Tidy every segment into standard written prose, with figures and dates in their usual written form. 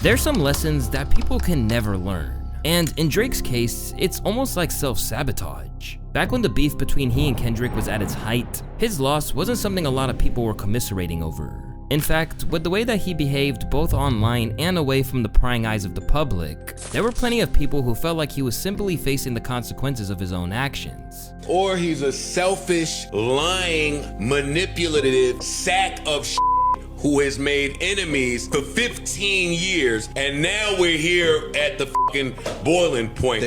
There's some lessons that people can never learn, and in Drake's case, it's almost like self-sabotage. Back when the beef between he and Kendrick was at its height, his loss wasn't something a lot of people were commiserating over. In fact, with the way that he behaved both online and away from the prying eyes of the public, there were plenty of people who felt like he was simply facing the consequences of his own actions. Or he's a selfish, lying, manipulative sack of shit who has made enemies for 15 years, and now we're here at the fucking boiling point.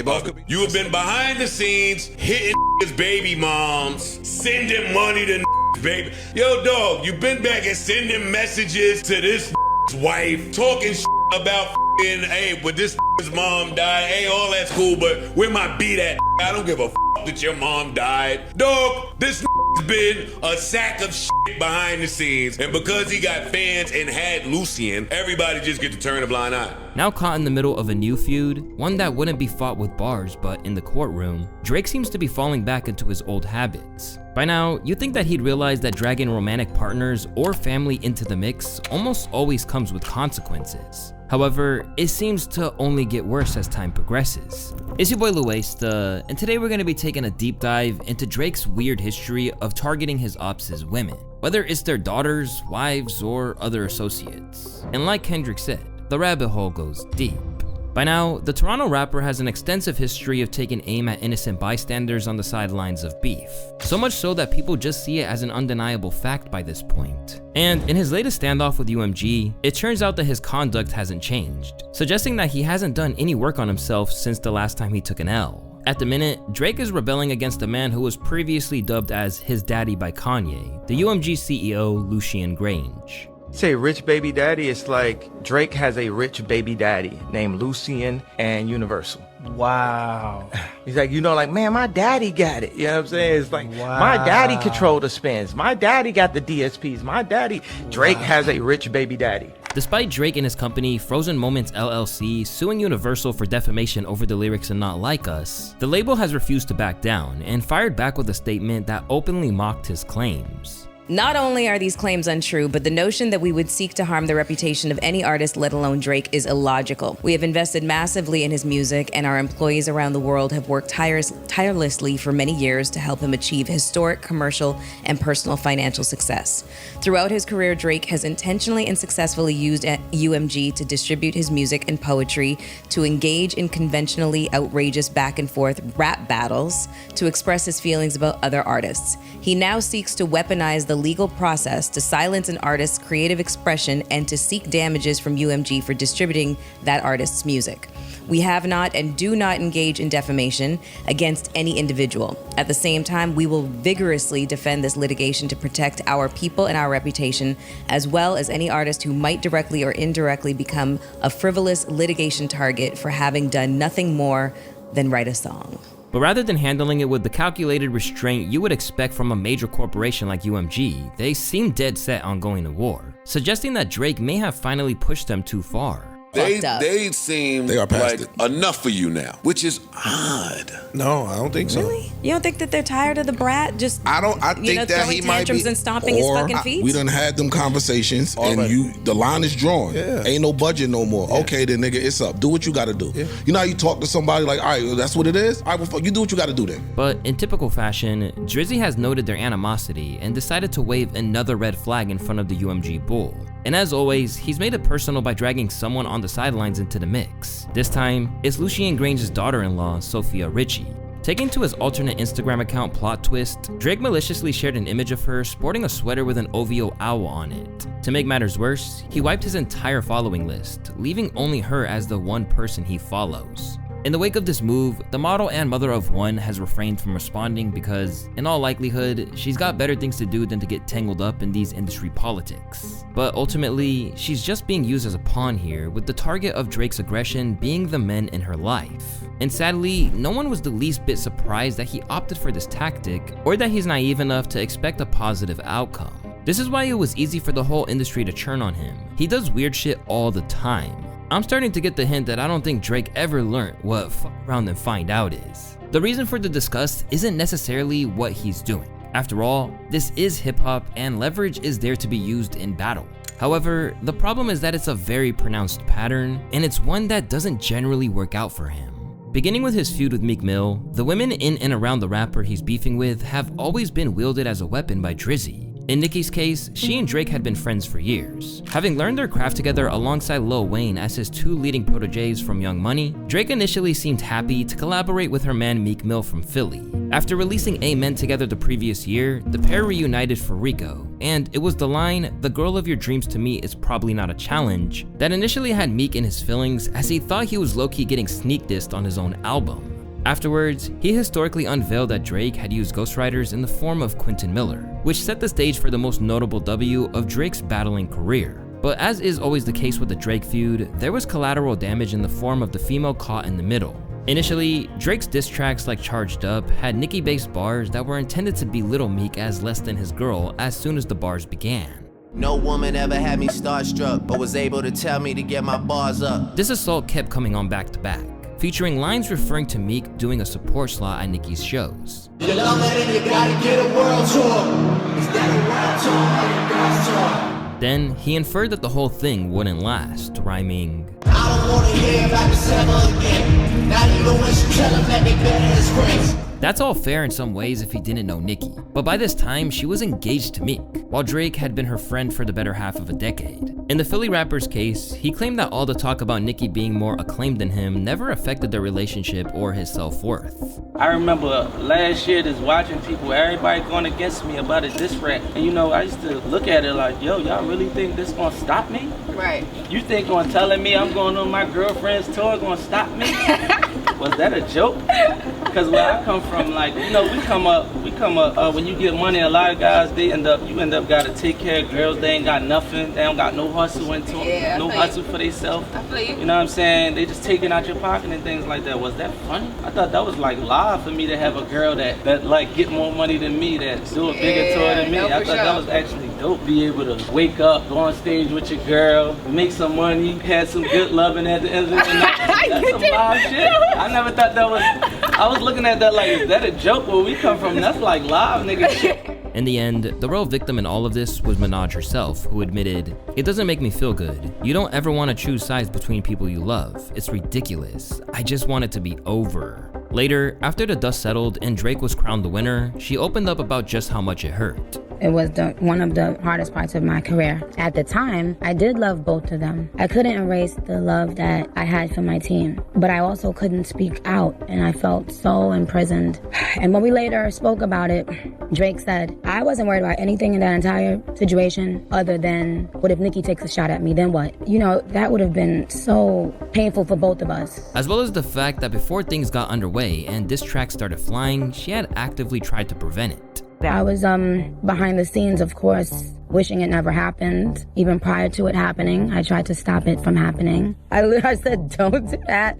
You have been behind the scenes, hitting his baby moms, sending money to baby. Yo, dog, you been back and sending messages to this wife, talking about hey, but this mom died. Hey, all that's cool, but where my beat at? I don't give a that your mom died. Dog, this been a sack of shit behind the scenes, and because he got fans and had Lucian, everybody just get to turn a blind eye. Now caught in the middle of a new feud, one that wouldn't be fought with bars but in the courtroom, Drake seems to be falling back into his old habits. By now, you'd think that he'd realize that dragging romantic partners or family into the mix almost always comes with consequences. However, it seems to only get worse as time progresses. It's your boy Louaista, and today we're going to be taking a deep dive into Drake's weird history of targeting his ops as women, whether it's their daughters, wives, or other associates. And like Kendrick said, the rabbit hole goes deep. By now, the Toronto rapper has an extensive history of taking aim at innocent bystanders on the sidelines of beef, so much so that people just see it as an undeniable fact by this point. And in his latest standoff with UMG, it turns out that his conduct hasn't changed, suggesting that he hasn't done any work on himself since the last time he took an L. At the minute, Drake is rebelling against a man who was previously dubbed as his daddy by Kanye, the UMG CEO Lucian Grange. Say rich baby daddy, it's like Drake has a rich baby daddy named Lucian and Universal. Wow. He's like, like, man, my daddy got it. You know what I'm saying? It's like, my daddy controlled the spins. My daddy got the DSPs. My daddy. Drake has a rich baby daddy. Despite Drake and his company, Frozen Moments LLC, suing Universal for defamation over the lyrics in Not Like Us, the label has refused to back down and fired back with a statement that openly mocked his claims. Not only are these claims untrue, but the notion that we would seek to harm the reputation of any artist, let alone Drake, is illogical. We have invested massively in his music, and our employees around the world have worked tirelessly for many years to help him achieve historic commercial and personal financial success. Throughout his career, Drake has intentionally and successfully used UMG to distribute his music and poetry, to engage in conventionally outrageous back and forth rap battles, to express his feelings about other artists. He now seeks to weaponize the legal process to silence an artist's creative expression and to seek damages from UMG for distributing that artist's music. We have not and do not engage in defamation against any individual. At the same time, we will vigorously defend this litigation to protect our people and our reputation, as well as any artist who might directly or indirectly become a frivolous litigation target for having done nothing more than write a song. But rather than handling it with the calculated restraint you would expect from a major corporation like UMG, they seem dead set on going to war, suggesting that Drake may have finally pushed them too far. They seem like enough for you now, which is odd. No, I don't think so. Really? You don't think that they're tired of the brat just I think that he might be, and stomping his fucking feet? We done had them conversations and the line is drawn. Yeah. Ain't no budget no more. Yeah. Okay then, nigga, it's up. Do what you gotta do. Yeah. You know how you talk to somebody like, all right, well, that's what it is? All right, well, fuck, you do what you gotta do then. But in typical fashion, Drizzy has noted their animosity and decided to wave another red flag in front of the UMG bull. And as always, he's made it personal by dragging someone on the sidelines into the mix. This time, it's Lucian Grange's daughter-in-law, Sophia Richie. Taking to his alternate Instagram account Plot Twist, Drake maliciously shared an image of her sporting a sweater with an OVO owl on it. To make matters worse, he wiped his entire following list, leaving only her as the one person he follows. In the wake of this move, the model and mother of one has refrained from responding because, in all likelihood, she's got better things to do than to get tangled up in these industry politics. But ultimately, she's just being used as a pawn here, with the target of Drake's aggression being the men in her life. And sadly, no one was the least bit surprised that he opted for this tactic, or that he's naive enough to expect a positive outcome. This is why it was easy for the whole industry to churn on him. He does weird shit all the time. I'm starting to get the hint that I don't think Drake ever learned what fuck around and find out is. The reason for the disgust isn't necessarily what he's doing. After all, this is hip hop and leverage is there to be used in battle. However, the problem is that it's a very pronounced pattern, and it's one that doesn't generally work out for him. Beginning with his feud with Meek Mill, the women in and around the rapper he's beefing with have always been wielded as a weapon by Drizzy. In Nicki's case, she and Drake had been friends for years. Having learned their craft together alongside Lil Wayne as his two leading proteges from Young Money, Drake initially seemed happy to collaborate with her man Meek Mill from Philly. After releasing Amen together the previous year, the pair reunited for Rico, and it was the line, "The girl of your dreams to me is probably not a challenge," that initially had Meek in his feelings as he thought he was low-key getting sneak dissed on his own album. Afterwards, he historically unveiled that Drake had used ghostwriters in the form of Quentin Miller, which set the stage for the most notable W of Drake's battling career. But as is always the case with the Drake feud, there was collateral damage in the form of the female caught in the middle. Initially, Drake's diss tracks like Charged Up had Nicki-based bars that were intended to belittle Meek as less than his girl as soon as the bars began. No woman ever had me starstruck, but was able to tell me to get my bars up. This assault kept coming on back to back, featuring lines referring to Meek doing a support slot at Nicki's shows. You love it and you gotta get a world tour. Is that a world tour or your girl's tour? Then, he inferred that the whole thing wouldn't last, rhyming, I don't wanna hear about the seven again. Not even when she tell them that they better as friends. That's all fair in some ways if he didn't know Nicki, but by this time she was engaged to Meek, while Drake had been her friend for the better half of a decade. In the Philly rapper's case, he claimed that all the talk about Nicki being more acclaimed than him never affected their relationship or his self-worth. I remember last year just watching people, everybody going against me about a diss track, and you know, I used to look at it like, yo, y'all really think this gonna stop me? Right. You think on telling me I'm going on my girlfriend's tour gonna stop me? Was that a joke? Because where I come from, like, you know, we come up, when you get money, a lot of guys, you end up gotta take care of girls, they ain't got nothing, they don't got no hustle into them, no hustle for themselves. I feel you. You know what I'm saying? They just taking out your pocket and things like that. Was that funny? I thought that was like live for me to have a girl that like get more money than me, that do a bigger tour than me. No, I thought that was actually dope. Be able to wake up, go on stage with your girl, make some money, had some good loving at the end of the night. That's some live shit. I never thought that was, I was looking at that like, is that a joke where we come from? That's like live nigga shit. In the end, the real victim in all of this was Minaj herself, who admitted, "It doesn't make me feel good. You don't ever want to choose sides between people you love. It's ridiculous. I just want it to be over." Later, after the dust settled and Drake was crowned the winner, she opened up about just how much it hurt. It was one of the hardest parts of my career. At the time, I did love both of them. I couldn't erase the love that I had for my team, but I also couldn't speak out, and I felt so imprisoned. And when we later spoke about it, Drake said, "I wasn't worried about anything in that entire situation other than, what if Nicki takes a shot at me, then what?" You know, that would have been so painful for both of us. As well as the fact that before things got underway and diss tracks started flying, she had actively tried to prevent it. I was behind the scenes, of course, wishing it never happened. Even prior to it happening, I tried to stop it from happening. I said, don't do that.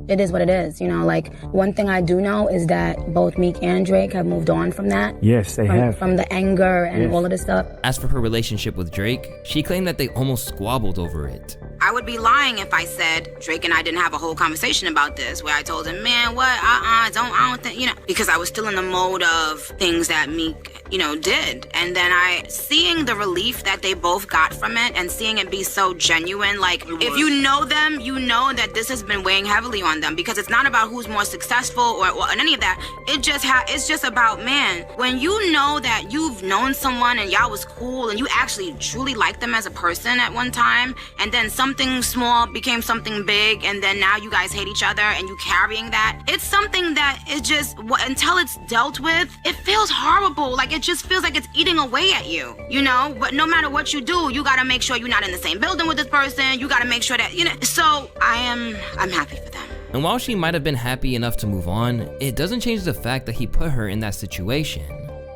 It is what it is, you know, like, one thing I do know is that both Meek and Drake have moved on from that. Yes, they have. From the anger and all of this stuff. As for her relationship with Drake, she claimed that they almost squabbled over it. I would be lying if I said Drake and I didn't have a whole conversation about this, where I told him, man, what, I don't think, you know, because I was still in the mode of things that Meek, you know, did. And then seeing the relief that they both got from it and seeing it be so genuine, like, if you know them, you know that this has been weighing heavily on them, because it's not about who's more successful or any of that. It's just about, man, when you know that you've known someone and y'all was cool and you actually truly liked them as a person at one time, and then something small became something big, and then now you guys hate each other and you carrying that. It's something that is just, until it's dealt with, it feels horrible. Like, it just feels like it's eating away at you, you know? But no matter what you do, you gotta make sure you're not in the same building with this person. You gotta make sure that, you know, so I'm happy for them. And while she might have been happy enough to move on, it doesn't change the fact that he put her in that situation.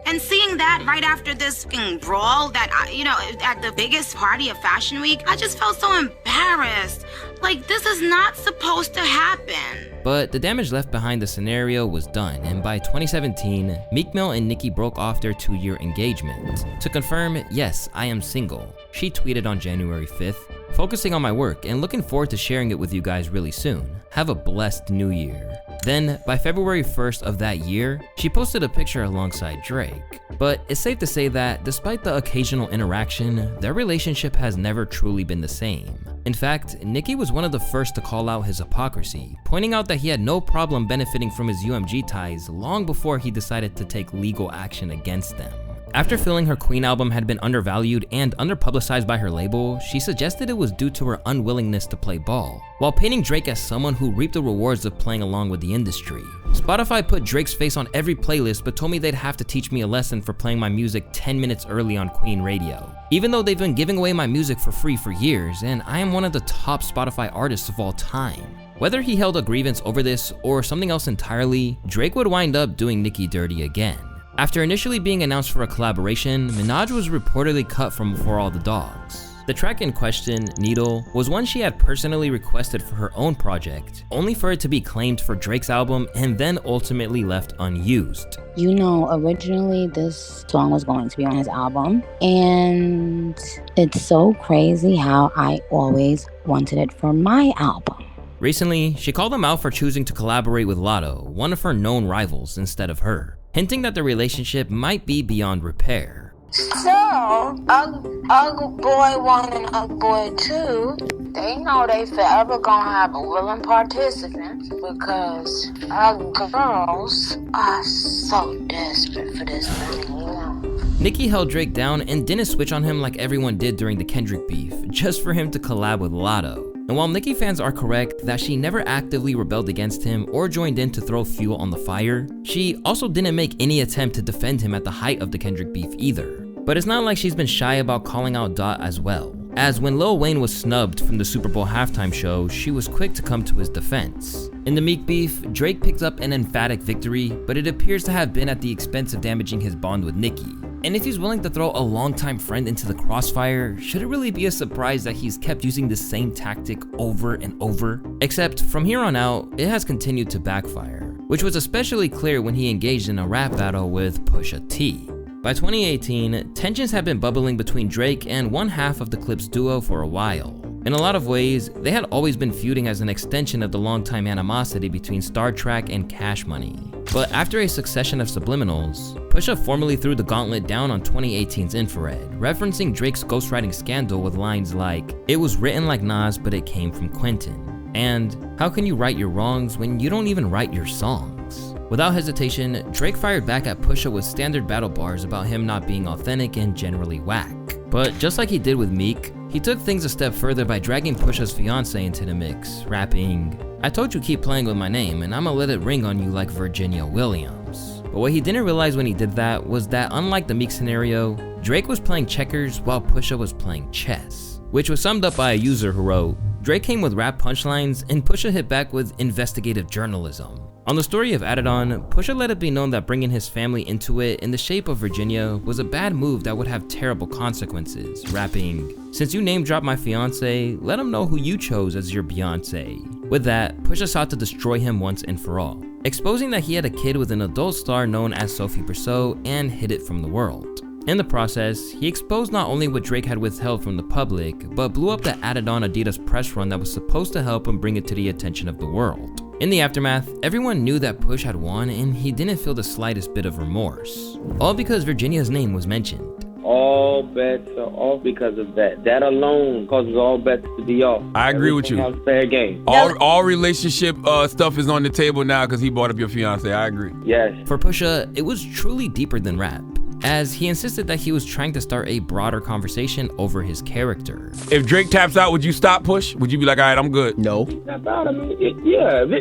And seeing that right after this fucking brawl that, you know, at the biggest party of Fashion Week, I just felt so embarrassed. Like, this is not supposed to happen. But the damage left behind the scenario was done, and by 2017, Meek Mill and Nicki broke off their 2-year engagement. To confirm, yes, I am single, she tweeted on January 5th, "Focusing on my work and looking forward to sharing it with you guys really soon. Have a blessed new year." Then, by February 1st of that year, she posted a picture alongside Drake. But it's safe to say that despite the occasional interaction, their relationship has never truly been the same. In fact, Nicki was one of the first to call out his hypocrisy, pointing out that he had no problem benefiting from his UMG ties long before he decided to take legal action against them. After feeling her Queen album had been undervalued and underpublicized by her label, she suggested it was due to her unwillingness to play ball, while painting Drake as someone who reaped the rewards of playing along with the industry. Spotify put Drake's face on every playlist but told me they'd have to teach me a lesson for playing my music 10 minutes early on Queen Radio. Even though they've been giving away my music for free for years, and I am one of the top Spotify artists of all time. Whether he held a grievance over this or something else entirely, Drake would wind up doing Nicki dirty again. After initially being announced for a collaboration, Minaj was reportedly cut from For All the Dogs. The track in question, Needle, was one she had personally requested for her own project, only for it to be claimed for Drake's album and then ultimately left unused. You know, originally this song was going to be on his album, and it's so crazy how I always wanted it for my album. Recently, she called him out for choosing to collaborate with Lotto, one of her known rivals, instead of her, hinting that the relationship might be beyond repair. So, Ugly Boy 1 and Ugly Boy 2, they know they forever gonna have a willing participant because our girls are so desperate for this thing, you know. Nicki held Drake down and didn't switch on him like everyone did during the Kendrick beef, just for him to collab with Lotto. And while Nicki fans are correct that she never actively rebelled against him or joined in to throw fuel on the fire, she also didn't make any attempt to defend him at the height of the Kendrick beef either. But it's not like she's been shy about calling out Dot as well, as when Lil Wayne was snubbed from the Super Bowl halftime show, she was quick to come to his defense. In the Meek beef, Drake picked up an emphatic victory, but it appears to have been at the expense of damaging his bond with Nicki. And if he's willing to throw a longtime friend into the crossfire, should it really be a surprise that he's kept using the same tactic over and over? Except from here on out, it has continued to backfire, which was especially clear when he engaged in a rap battle with Pusha T. By 2018, tensions had been bubbling between Drake and one half of the Clips duo for a while. In a lot of ways, they had always been feuding as an extension of the longtime animosity between Star Trek and Cash Money. But after a succession of subliminals, Pusha formally threw the gauntlet down on 2018's Infrared, referencing Drake's ghostwriting scandal with lines like, "It was written like Nas, but it came from Quentin," and "How can you right your wrongs when you don't even write your songs?" Without hesitation, Drake fired back at Pusha with standard battle bars about him not being authentic and generally whack. But just like he did with Meek, he took things a step further by dragging Pusha's fiancé into the mix, rapping, "I told you keep playing with my name and I'ma let it ring on you like Virginia Williams." But what he didn't realize when he did that was that unlike the Meek scenario, Drake was playing checkers while Pusha was playing chess, which was summed up by a user who wrote, "Drake came with rap punchlines and Pusha hit back with investigative journalism." On the story of Adidon, Pusha let it be known that bringing his family into it in the shape of Virginia was a bad move that would have terrible consequences, rapping, "Since you name dropped my fiance, let him know who you chose as your Beyonce." With that, Pusha sought to destroy him once and for all, exposing that he had a kid with an adult star known as Sophie Brousseau and hid it from the world. In the process, he exposed not only what Drake had withheld from the public, but blew up the Adidon Adidas press run that was supposed to help him bring it to the attention of the world. In the aftermath, everyone knew that Push had won and he didn't feel the slightest bit of remorse. All because Virginia's name was mentioned. All bets are off because of that. That alone causes all bets to be off. I agree with you. Fair game. All relationship stuff is on the table now because he brought up your fiance. I agree. Yes. For Pusha, it was truly deeper than rap, as he insisted that he was trying to start a broader conversation over his character. If Drake taps out, would you stop Push? Would you be like, all right, I'm good? No. Tap out. I mean,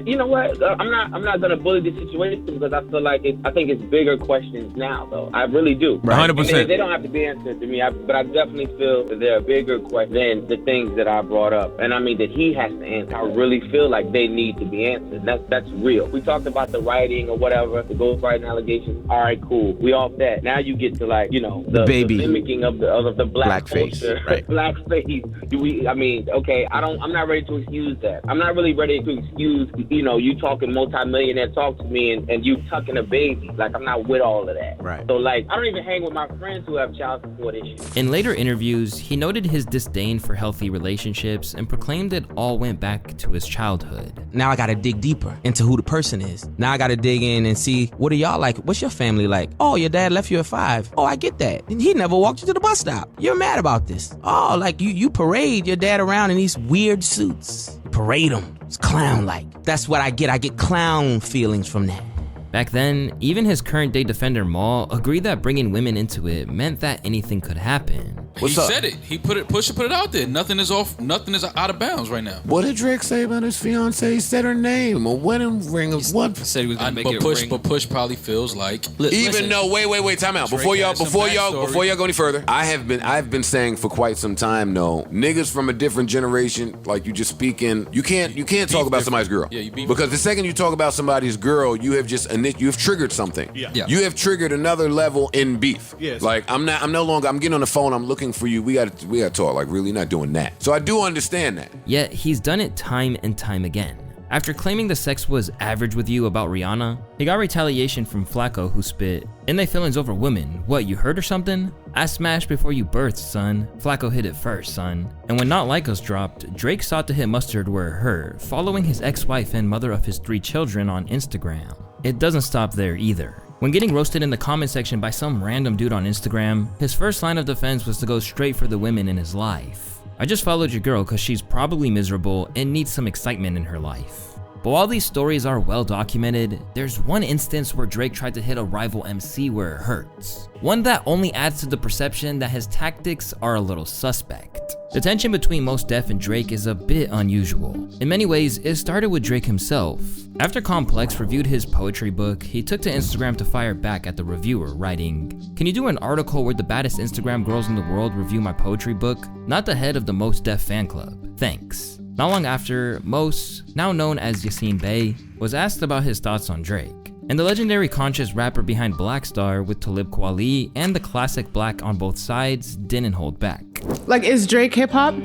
you know what? I'm not gonna bully the situation because I feel like I think it's bigger questions now, though. I really do. 100%. They don't have to be answered to me, but I definitely feel that they're a bigger question than the things that I brought up, and I mean that he has to answer. I really feel like they need to be answered. That's real. We talked about the writing or whatever, the ghostwriting allegations. All right, cool. We off that. Now you get to like, you know, the mimicking of the black culture, right? Blackface. I mean, okay, I'm not ready to excuse that. I'm not really ready to excuse, you know, you talking multi-millionaire talk to me and you tucking a baby. Like, I'm not with all of that. Right. So like, I don't even hang with my friends who have child support issues. In later interviews, he noted his disdain for healthy relationships and proclaimed it all went back to his childhood. Now I gotta dig deeper into who the person is. Now I gotta dig in and see, what are y'all like? What's your family like? Oh, your dad left you at 5. drive. Oh, I get that. And he never walked you to the bus stop. You're mad about this. Oh, like you parade your dad around in these weird suits. Parade him. It's clown-like. That's what I get. I get clown feelings from that. Back then, even his current day defender Maul agreed that bringing women into it meant that anything could happen. He said it. He put it out there. Nothing is out of bounds right now. What did Drake say about his fiance? He said her name. A wedding ring of what? He said he was gonna make it ring. But Push probably feels like even though wait, time out. Before y'all go any further, I've been saying for quite some time, no, niggas from a different generation, like you just speaking, you can't talk about somebody's girl. Yeah, you beef. Because the second you talk about somebody's girl, you've triggered something. Yeah. You have triggered another level in beef. Yes. Like I'm no longer. I'm getting on the phone. I'm looking for you. We got to talk. Like really, not doing that. So I do understand that. Yet he's done it time and time again. After claiming the sex was average with you about Rihanna, he got retaliation from Flacco, who spit, "In they feelings over women. What, you hurt or something? I smashed before you birthed, son. Flacco hit it first, son." And when Not Like Us dropped, Drake sought to hit mustard where it hurt, following his ex-wife and mother of his 3 children on Instagram. It doesn't stop there either. When getting roasted in the comment section by some random dude on Instagram, his first line of defense was to go straight for the women in his life. "I just followed your girl cause she's probably miserable and needs some excitement in her life." But while these stories are well documented, there's one instance where Drake tried to hit a rival MC where it hurts. One that only adds to the perception that his tactics are a little suspect. The tension between Mos Def and Drake is a bit unusual. In many ways, it started with Drake himself. After Complex reviewed his poetry book, he took to Instagram to fire back at the reviewer, writing, "Can you do an article where the baddest Instagram girls in the world review my poetry book? Not the head of the Mos Def fan club. Thanks." Not long after, Mos, now known as Yassine Bey, was asked about his thoughts on Drake. And the legendary conscious rapper behind Black Star with Talib Kweli and the classic Black on Both Sides didn't hold back. Like, is Drake hip hop?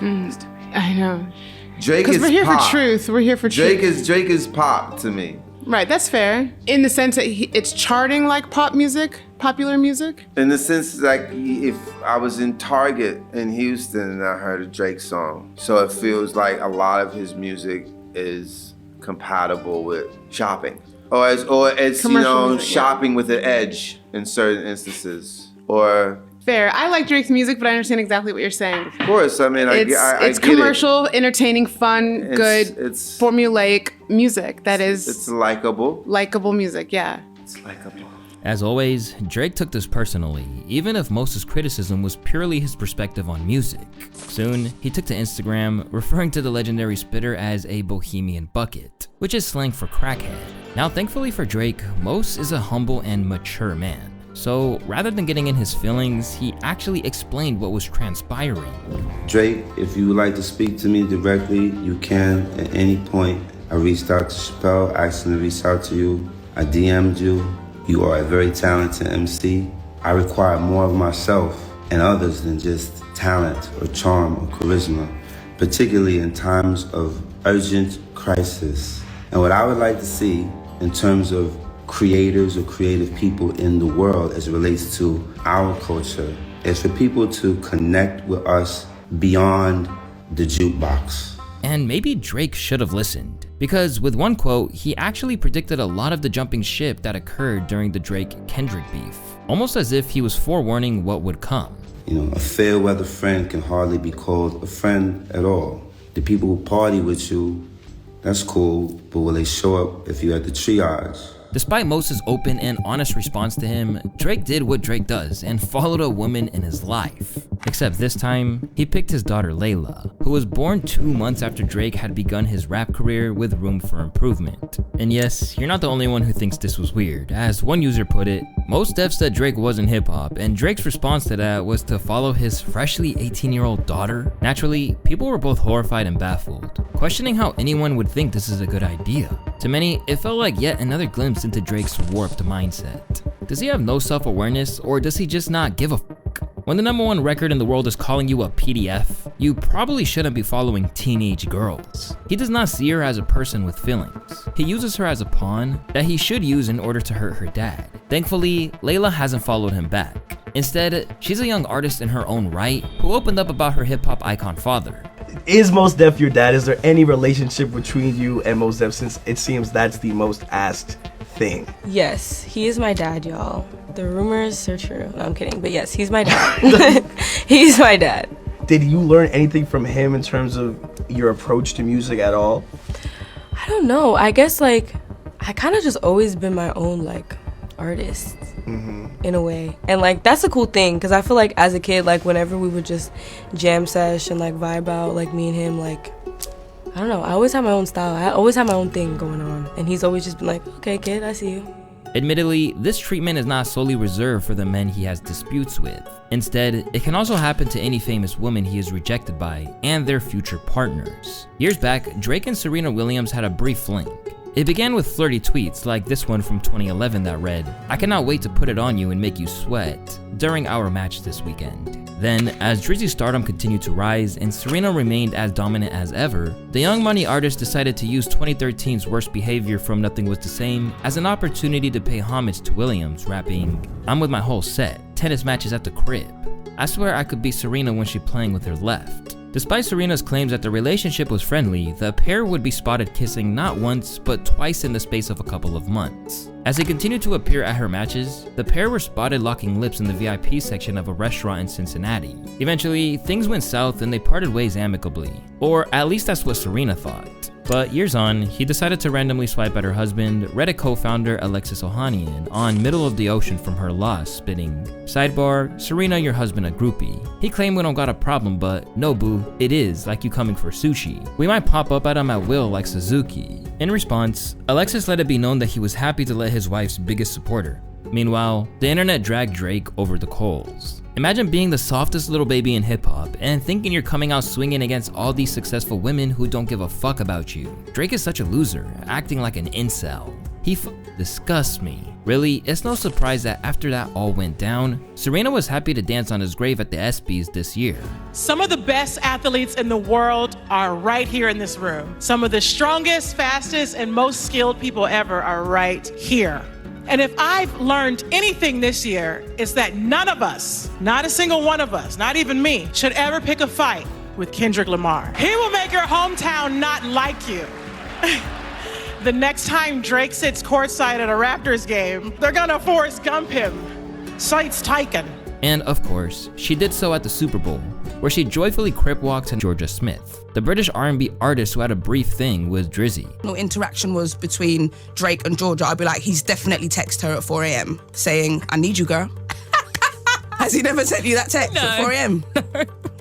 I know. Drake is Because we're here pop. for truth. We're here for Drake truth. Drake is pop to me. Right, that's fair. In the sense that it's charting like pop music, popular music. In the sense, like, if I was in Target in Houston and I heard a Drake song, so it feels like a lot of his music is compatible with shopping, or it's music, shopping with an edge in certain instances, or. Fair. I like Drake's music, but I understand exactly what you're saying. Of course, I mean, I it's get commercial, entertaining, fun, good, it's formulaic music. It's likable. Likable music, yeah. It's likable. As always, Drake took this personally, even if most of his criticism was purely his perspective on music. Soon, he took to Instagram, referring to the legendary spitter as a bohemian bucket, which is slang for crackhead. Now, thankfully for Drake, Mos is a humble and mature man. So rather than getting in his feelings, he actually explained what was transpiring. Drake, if you would like to speak to me directly, you can at any point. I reached out to Chappelle, asked him to reach out to you. I DM'd you. You are a very talented MC. I require more of myself and others than just talent or charm or charisma, particularly in times of urgent crisis. And what I would like to see in terms of creators or creative people in the world as it relates to our culture is for people to connect with us beyond the jukebox. And maybe Drake should have listened, because with one quote, he actually predicted a lot of the jumping ship that occurred during the Drake-Kendrick beef, almost as if he was forewarning what would come. You know, a fair weather friend can hardly be called a friend at all. The people who party with you, that's cool, but will they show up if you're at the triage? Despite Mos' open and honest response to him, Drake did what Drake does and followed a woman in his life. Except this time, he picked his daughter Layla, who was born 2 months after Drake had begun his rap career with room for improvement. And yes, you're not the only one who thinks this was weird. As one user put it, Mos Def said Drake wasn't hip-hop, and Drake's response to that was to follow his freshly 18-year-old daughter. Naturally, people were both horrified and baffled, questioning how anyone would think this is a good idea. To many, it felt like yet another glimpse into Drake's warped mindset. Does he have no self-awareness, or does he just not give a fuck? When the #1 record in the world is calling you a PDF, you probably shouldn't be following teenage girls. He does not see her as a person with feelings. He uses her as a pawn that he should use in order to hurt her dad. Thankfully, Layla hasn't followed him back. Instead, she's a young artist in her own right who opened up about her hip-hop icon father. Is Mos Def your dad? Is there any relationship between you and Mos Def, since it seems that's the most asked thing. Yes, he is my dad, y'all. The rumors are true. No, I'm kidding. But yes, he's my dad. He's my dad. Did you learn anything from him in terms of your approach to music at all? I don't know. I guess like I kind of just always been my own like artist in a way, and like that's a cool thing because I feel like as a kid, like whenever we would just jam sesh and like vibe out, like me and him, like I don't know, I always had my own style. I always had my own thing going on, and he's always just been like, okay kid, I see you. Admittedly, this treatment is not solely reserved for the men he has disputes with. Instead, it can also happen to any famous woman he is rejected by and their future partners. Years back, Drake and Serena Williams had a brief fling. It began with flirty tweets like this one from 2011 that read, "I cannot wait to put it on you and make you sweat," during our match this weekend. Then, as Drizzy's stardom continued to rise and Serena remained as dominant as ever, the Young Money artist decided to use 2013's Worst Behavior from Nothing Was the Same as an opportunity to pay homage to Williams, rapping, "I'm with my whole set, tennis matches at the crib. I swear I could be Serena when she playing with her left." Despite Serena's claims that the relationship was friendly, the pair would be spotted kissing not once, but twice in the space of a couple of months. As they continued to appear at her matches, the pair were spotted locking lips in the VIP section of a restaurant in Cincinnati. Eventually, things went south and they parted ways amicably. Or at least that's what Serena thought. But years on, he decided to randomly swipe at her husband, Reddit co-founder Alexis Ohanian, on Middle of the Ocean from her loss, spitting, "Sidebar, Serena, your husband a groupie. He claimed we don't got a problem, but no boo, it is, like you coming for sushi. We might pop up at him at will like Suzuki." In response, Alexis let it be known that he was happy to let his wife's biggest supporter. Meanwhile, the internet dragged Drake over the coals. Imagine being the softest little baby in hip-hop and thinking you're coming out swinging against all these successful women who don't give a fuck about you. Drake is such a loser, acting like an incel. He disgusts me. Really, it's no surprise that after that all went down, Serena was happy to dance on his grave at the ESPYs this year. Some of the best athletes in the world are right here in this room. Some of the strongest, fastest, and most skilled people ever are right here. And if I've learned anything this year, it's that none of us, not a single one of us, not even me, should ever pick a fight with Kendrick Lamar. He will make your hometown not like you. The next time Drake sits courtside at a Raptors game, they're gonna Forrest Gump him. Sight's taken. And of course, she did so at the Super Bowl, where she joyfully crip walked to Georgia Smith, the British R&B artist who had a brief thing with Drizzy. No interaction was between Drake and Georgia. I'd be like, he's definitely texted her at 4 a.m. saying, "I need you, girl." Has he never sent you that text at 4 a.m.?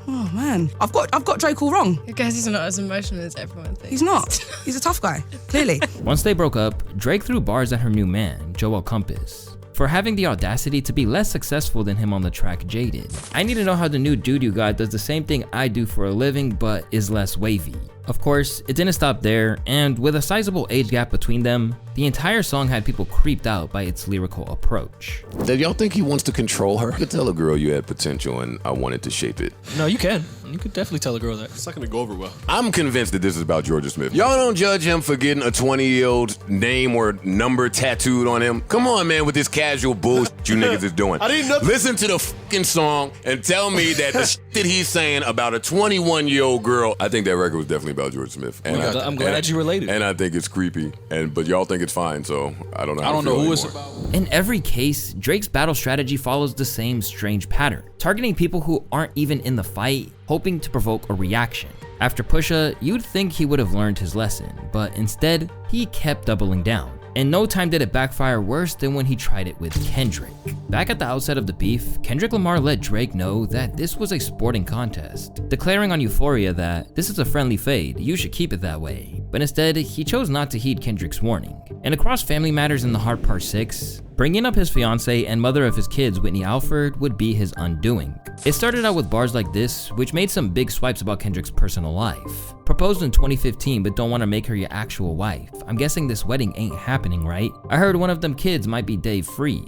Oh man, I've got Drake all wrong. I guess he's not as emotional as everyone thinks. He's not. He's a tough guy, clearly. Once they broke up, Drake threw bars at her new man, Joel Compass, for having the audacity to be less successful than him on the track Jaded. "I need to know how the new doo-doo guy does the same thing I do for a living but is less wavy." Of course, it didn't stop there, and with a sizable age gap between them, the entire song had people creeped out by its lyrical approach. Did y'all think he wants to control her? I could tell a girl you had potential and I wanted to shape it. No, you can. You could definitely tell a girl that. It's not gonna go over well. I'm convinced that this is about Georgia Smith. Y'all don't judge him for getting a 20-year-old name or number tattooed on him. Come on, man, with this casual bullshit you niggas is doing. I didn't know. Listen to the fucking song and tell me that the shit that he's saying about a 21-year-old girl. I think that record was definitely about George Smith. And I'm glad you related. And I think it's creepy. But y'all think it's fine, so I don't know. I don't know who it's about. In every case, Drake's battle strategy follows the same strange pattern, targeting people who aren't even in the fight, hoping to provoke a reaction. After Pusha, you'd think he would have learned his lesson, but instead, he kept doubling down. In no time did it backfire worse than when he tried it with Kendrick. Back at the outset of the beef, Kendrick Lamar let Drake know that this was a sporting contest, declaring on Euphoria that this is a friendly fade, you should keep it that way. But instead, he chose not to heed Kendrick's warning. And across family matters in the Heart Part 6, bringing up his fiancée and mother of his kids, Whitney Alford, would be his undoing. It started out with bars like this, which made some big swipes about Kendrick's personal life. Proposed in 2015 but don't want to make her your actual wife. I'm guessing this wedding ain't happening, right? I heard one of them kids might be Dave Freeze.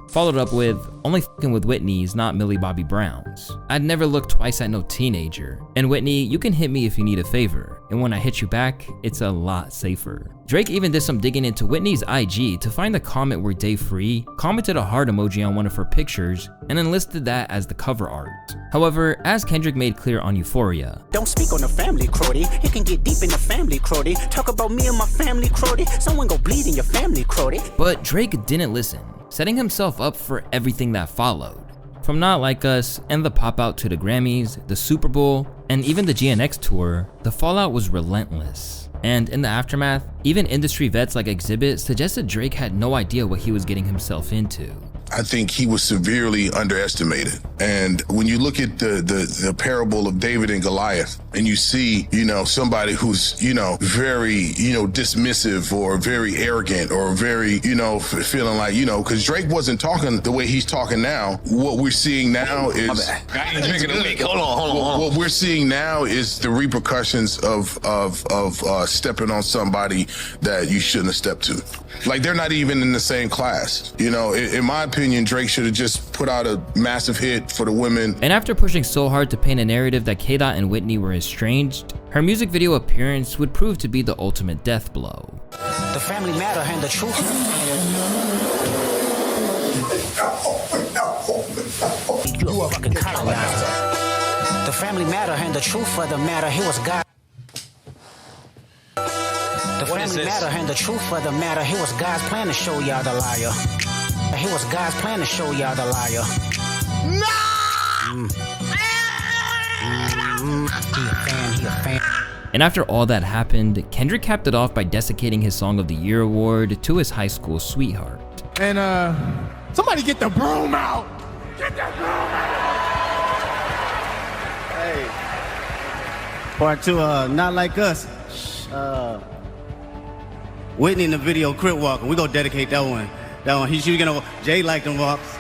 Followed up with, only f***ing with Whitney's, not Millie Bobby Brown's. I'd never look twice at no teenager. And Whitney, you can hit me if you need a favor. And when I hit you back, it's a lot safer. Drake even did some digging into Whitney's IG to find a comment where Day Free commented a heart emoji on one of her pictures and then listed that as the cover art. However, as Kendrick made clear on Euphoria, "Don't speak on the family, Crody. It can get deep in the family, Crody. Talk about me and my family, Crody. Someone go bleed in your family, Crody." But Drake didn't listen, setting himself up for everything that followed. From Not Like Us and the pop out to the Grammys, the Super Bowl, and even the GNX tour, the fallout was relentless. And in the aftermath, even industry vets like Exhibit suggested Drake had no idea what he was getting himself into. I think he was severely underestimated. And when you look at the parable of David and Goliath, and you see, somebody who's, very, dismissive or very arrogant or very, feeling like, because Drake wasn't talking the way he's talking now. What we're seeing now is, I ain't drinking a week. Hold on. What we're seeing now is the repercussions of stepping on somebody that you shouldn't have stepped to. Like, they're not even in the same class. In my opinion, Drake should have just put out a massive hit for the women. And after pushing so hard to paint a narrative that K-Dot and Whitney were estranged, her music video appearance would prove to be the ultimate death blow. The family matter and the truth. You a fucking colonizer. The family matter and the truth of the matter, he was God. The family matter and the truth of the matter, he was God's plan to show y'all the liar. He was God's plan to show y'all the liar. He a fan. And after all that happened, Kendrick capped it off by desiccating his Song of the Year award to his high school sweetheart. And somebody get the broom out. Get that broom out. Hey. Part 2, Not Like Us. Whitney in the video, Crip Walker. We gonna dedicate that one. She's gonna. Jay liked them walks.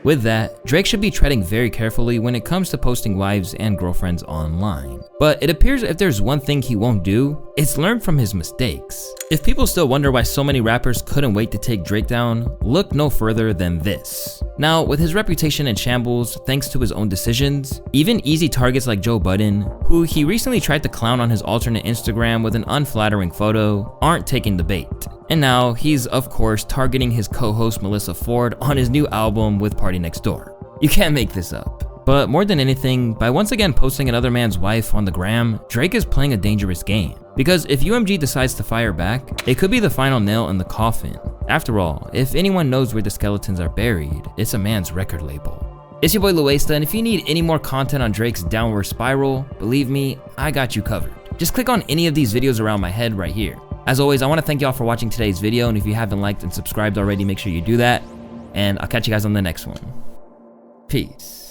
With that, Drake should be treading very carefully when it comes to posting wives and girlfriends online. But it appears if there's one thing he won't do, it's learn from his mistakes. If people still wonder why so many rappers couldn't wait to take Drake down, look no further than this. Now, with his reputation in shambles thanks to his own decisions, even easy targets like Joe Budden, who he recently tried to clown on his alternate Instagram with an unflattering photo, aren't taking the bait. And now he's of course targeting his co-host Melissa Ford on his new album with Party Next Door. You can't make this up. But more than anything, by once again posting another man's wife on the gram, Drake is playing a dangerous game. Because if UMG decides to fire back, it could be the final nail in the coffin. After all, if anyone knows where the skeletons are buried, it's a man's record label. It's your boy Louaista, and if you need any more content on Drake's downward spiral, believe me, I got you covered. Just click on any of these videos around my head right here. As always, I want to thank y'all for watching today's video, and if you haven't liked and subscribed already, make sure you do that, and I'll catch you guys on the next one. Peace.